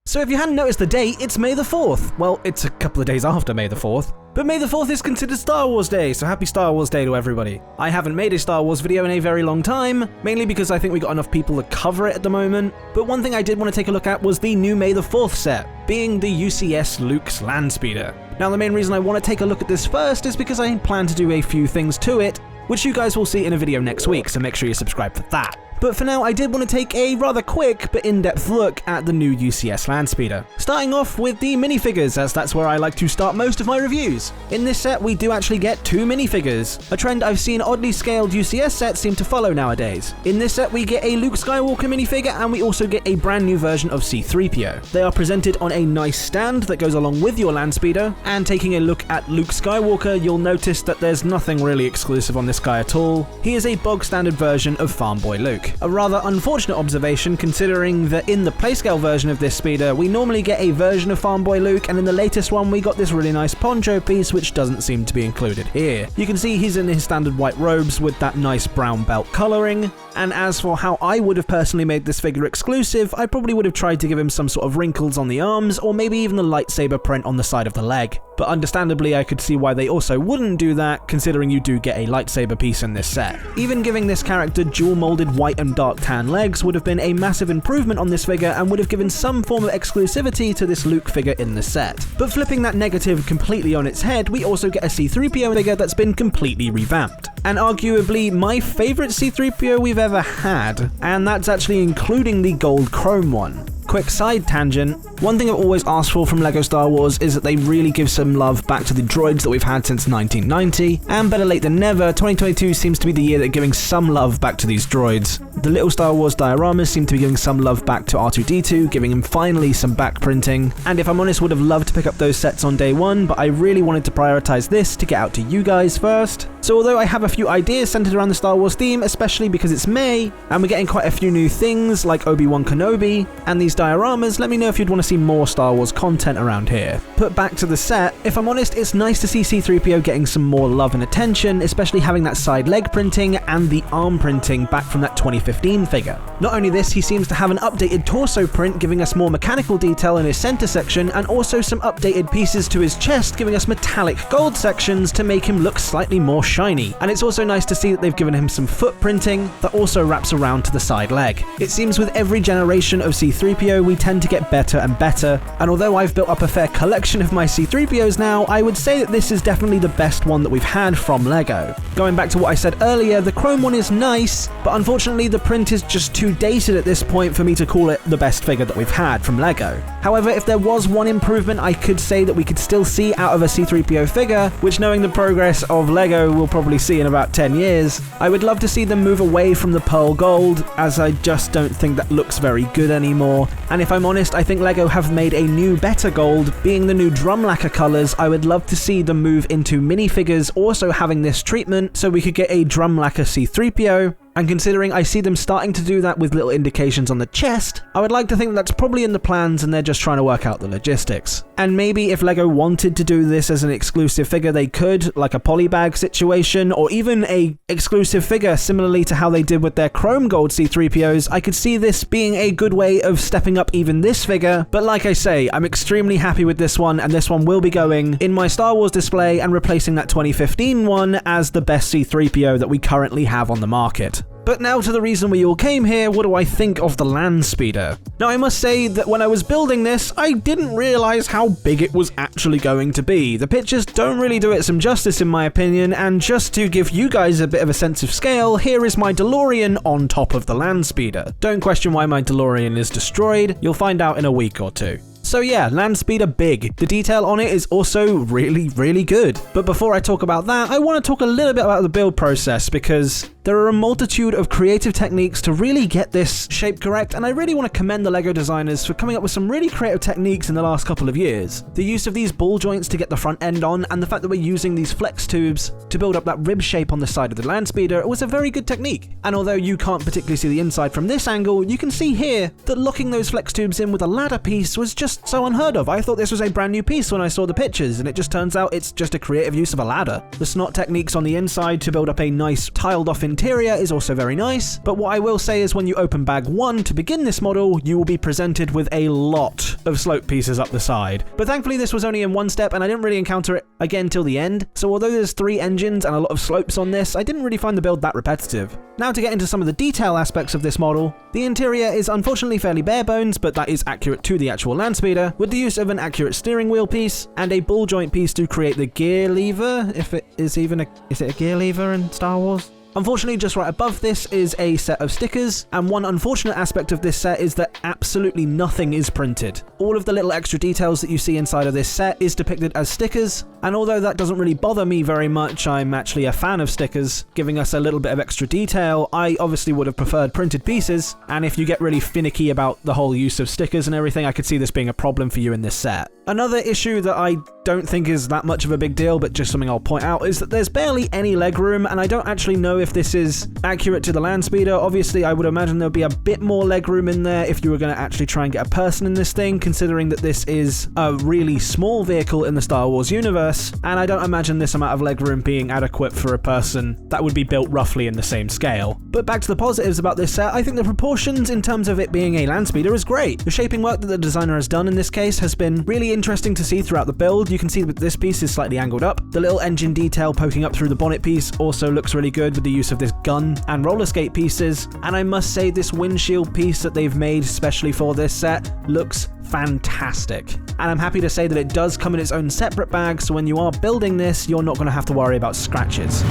So if you hadn't noticed the date, it's May the 4th. Well, it's a couple of days after May the 4th. But May the 4th is considered Star Wars Day, so happy Star Wars Day to everybody. I haven't made a Star Wars video in a very long time, mainly because I think we got enough people to cover it at the moment. But one thing I did want to take a look at was the new May the 4th set, being the UCS Luke's Landspeeder. Now the main reason I want to take a look at this first is because I plan to do a few things to it, which you guys will see in a video next week, so make sure you subscribe for that. But for now, I did want to take a rather quick but in-depth look at the new UCS Landspeeder. Starting off with the minifigures, as that's where I like to start most of my reviews. In this set, we do actually get 2 minifigures, a trend I've seen oddly scaled UCS sets seem to follow nowadays. In this set, we get a Luke Skywalker minifigure, and we also get a brand new version of C-3PO. They are presented on a nice stand that goes along with your Landspeeder, and taking a look at Luke Skywalker, you'll notice that there's nothing really exclusive on this guy at all. He is a bog-standard version of Farm Boy Luke. A rather unfortunate observation, considering that in the playscale version of this speeder, we normally get a version of Farm Boy Luke, and in the latest one we got this really nice poncho piece which doesn't seem to be included here. You can see he's in his standard white robes with that nice brown belt colouring, and as for how I would have personally made this figure exclusive, I probably would have tried to give him some sort of wrinkles on the arms, or maybe even the lightsaber print on the side of the leg. But understandably, I could see why they also wouldn't do that, considering you do get a lightsaber piece in this set. Even giving this character dual molded white and dark tan legs would have been a massive improvement on this figure and would have given some form of exclusivity to this Luke figure in the set. But flipping that negative completely on its head, we also get a C-3PO figure that's been completely revamped. And arguably my favourite C-3PO we've ever had, and that's actually including the gold chrome one. Quick side tangent, one thing I've always asked for from LEGO Star Wars is that they really give some love back to the droids that we've had since 1990, and better late than never, 2022 seems to be the year they're giving some love back to these droids. The little Star Wars dioramas seem to be giving some love back to R2-D2, giving him finally some back printing, and if I'm honest, would have loved to pick up those sets on day one, but I really wanted to prioritize this to get out to you guys first. So although I have a few ideas centered around the Star Wars theme, especially because it's May, and we're getting quite a few new things like Obi-Wan Kenobi, and these dioramas, let me know if you'd want to see more Star Wars content around here. Put back to the set, if I'm honest, it's nice to see C-3PO getting some more love and attention, especially having that side leg printing and the arm printing back from that 2015 figure. Not only this, he seems to have an updated torso print giving us more mechanical detail in his center section, and also some updated pieces to his chest giving us metallic gold sections to make him look slightly more shiny. And it's also nice to see that they've given him some foot printing that also wraps around to the side leg. It seems with every generation of C-3PO we tend to get better and better, and although I've built up a fair collection of my C-3POs now, I would say that this is definitely the best one that we've had from LEGO. Going back to what I said earlier, the chrome one is nice, but unfortunately the print is just too dated at this point for me to call it the best figure that we've had from LEGO. However, if there was one improvement I could say that we could still see out of a C-3PO figure, which knowing the progress of LEGO we'll probably see in about 10 years, I would love to see them move away from the pearl gold, as I just don't think that looks very good anymore. And if I'm honest, I think LEGO have made a new better gold, being the new drum lacquer colours. I would love to see them move into minifigures also having this treatment, so we could get a drum lacquer C-3PO. And considering I see them starting to do that with little indications on the chest, I would like to think that's probably in the plans and they're just trying to work out the logistics. And maybe if LEGO wanted to do this as an exclusive figure they could, like a polybag situation, or even a exclusive figure similarly to how they did with their chrome gold C-3POs, I could see this being a good way of stepping up even this figure. But like I say, I'm extremely happy with this one, and this one will be going in my Star Wars display and replacing that 2015 one as the best C-3PO that we currently have on the market. But now to the reason we all came here, what do I think of the Landspeeder? Now I must say that when I was building this, I didn't realise how big it was actually going to be. The pictures don't really do it some justice in my opinion, and just to give you guys a bit of a sense of scale, here is my DeLorean on top of the Landspeeder. Don't question why my DeLorean is destroyed, you'll find out in a week or two. So yeah, Landspeeder big. The detail on it is also really good. But before I talk about that, I want to talk a little bit about the build process, because there are a multitude of creative techniques to really get this shape correct, and I really want to commend the LEGO designers for coming up with some really creative techniques in the last couple of years. The use of these ball joints to get the front end on, and the fact that we're using these flex tubes to build up that rib shape on the side of the Landspeeder was a very good technique. And although you can't particularly see the inside from this angle, you can see here that locking those flex tubes in with a ladder piece was just so unheard of. I thought this was a brand new piece when I saw the pictures, and it just turns out it's just a creative use of a ladder. The snot techniques on the inside to build up a nice tiled off in interior is also very nice, but what I will say is when you open bag 1 to begin this model, you will be presented with a lot of slope pieces up the side. But thankfully this was only in one step and I didn't really encounter it again till the end, so although there's 3 engines and a lot of slopes on this, I didn't really find the build that repetitive. Now to get into some of the detail aspects of this model, the interior is unfortunately fairly bare bones, but that is accurate to the actual Landspeeder, with the use of an accurate steering wheel piece and a ball joint piece to create the gear lever, if it is even is it a gear lever in Star Wars? Unfortunately, just right above this is a set of stickers, and one unfortunate aspect of this set is that absolutely nothing is printed. All of the little extra details that you see inside of this set is depicted as stickers, and although that doesn't really bother me very much, I'm actually a fan of stickers, giving us a little bit of extra detail. I obviously would have preferred printed pieces, and if you get really finicky about the whole use of stickers and everything, I could see this being a problem for you in this set. Another issue that I don't think is that much of a big deal, but just something I'll point out, is that there's barely any legroom, and I don't actually know if this is accurate to the Landspeeder. Obviously, I would imagine there'll be a bit more legroom in there if you were going to actually try and get a person in this thing, considering that this is a really small vehicle in the Star Wars universe, and I don't imagine this amount of legroom being adequate for a person that would be built roughly in the same scale. But back to the positives about this set, I think the proportions in terms of it being a Landspeeder is great. The shaping work that the designer has done in this case has been really interesting to see throughout the build. You can see that this piece is slightly angled up. The little engine detail poking up through the bonnet piece also looks really good with the use of this gun and roller skate pieces, and I must say this windshield piece that they've made especially for this set looks fantastic. And I'm happy to say that it does come in its own separate bag, so when you are building this, you're not going to have to worry about scratches.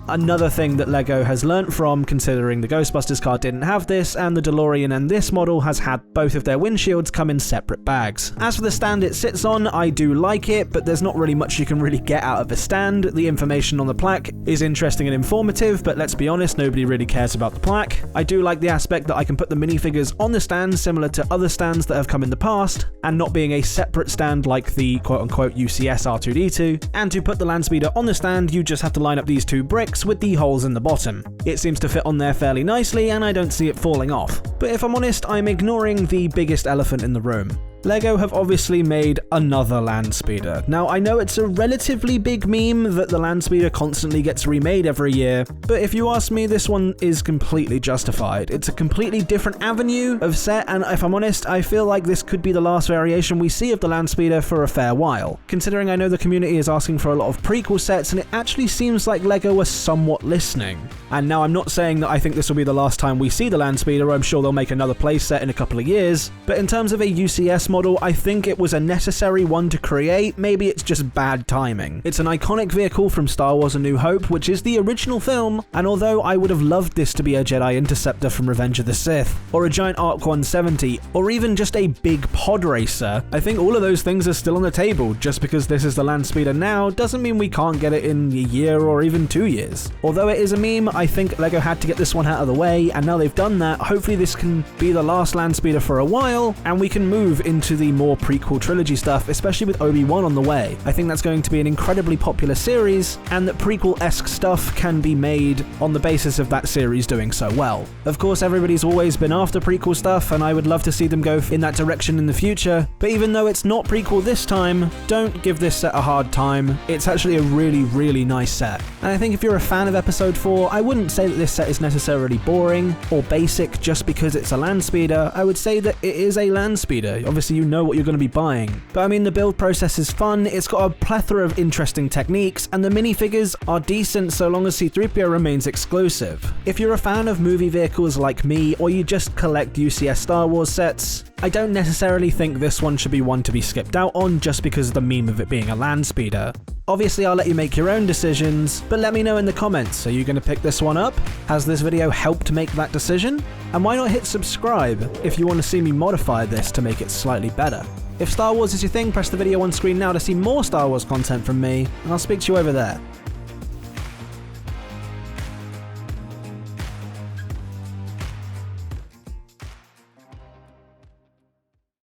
Another thing that LEGO has learnt from, considering the Ghostbusters car didn't have this, and the DeLorean and this model has had both of their windshields come in separate bags. As for the stand it sits on, I do like it, but there's not really much you can really get out of a stand. The information on the plaque is interesting and informative, but let's be honest, nobody really cares about the plaque. I do like the aspect that I can put the minifigures on the stand similar to other stands that have come in the past, and not being a separate stand like the quote-unquote UCS R2-D2, and to put the Landspeeder on the stand, you just have to line up these 2 bricks with the holes in the bottom. It seems to fit on there fairly nicely, and I don't see it falling off. But if I'm honest, I'm ignoring the biggest elephant in the room. LEGO have obviously made another Landspeeder. Now, I know it's a relatively big meme that the Landspeeder constantly gets remade every year, but if you ask me, this one is completely justified. It's a completely different avenue of set, and if I'm honest, I feel like this could be the last variation we see of the Landspeeder for a fair while. Considering I know the community is asking for a lot of prequel sets, and it actually seems like LEGO are somewhat listening. And now I'm not saying that I think this will be the last time we see the Landspeeder. I'm sure they'll make another playset in a couple of years, but in terms of a UCS model, I think it was a necessary one to create. Maybe it's just bad timing. It's an iconic vehicle from Star Wars A New Hope, which is the original film, and although I would have loved this to be a Jedi Interceptor from Revenge of the Sith, or a giant Arc 170, or even just a big pod racer, I think all of those things are still on the table. Just because this is the Landspeeder now doesn't mean we can't get it in a year or even 2 years. Although it is a meme, I think LEGO had to get this one out of the way, and now they've done that, hopefully this can be the last Landspeeder for a while, and we can move into the more prequel trilogy stuff, especially with Obi-Wan on the way. I think that's going to be an incredibly popular series, and that prequel-esque stuff can be made on the basis of that series doing so well. Of course, everybody's always been after prequel stuff, and I would love to see them go in that direction in the future, but even though it's not prequel this time, don't give this set a hard time. It's actually a really, really nice set. And I think if you're a fan of Episode 4, I wouldn't say that this set is necessarily boring or basic just because it's a Landspeeder. I would say that it is a Landspeeder. Obviously, you know what you're going to be buying. But I mean, the build process is fun, it's got a plethora of interesting techniques, and the minifigures are decent so long as C-3PO remains exclusive. If you're a fan of movie vehicles like me, or you just collect UCS Star Wars sets, I don't necessarily think this one should be one to be skipped out on just because of the meme of it being a Landspeeder. Obviously, I'll let you make your own decisions, but let me know in the comments, are you going to pick this one up? Has this video helped make that decision? And why not hit subscribe if you want to see me modify this to make it slightly better? If Star Wars is your thing, press the video on screen now to see more Star Wars content from me, and I'll speak to you over there.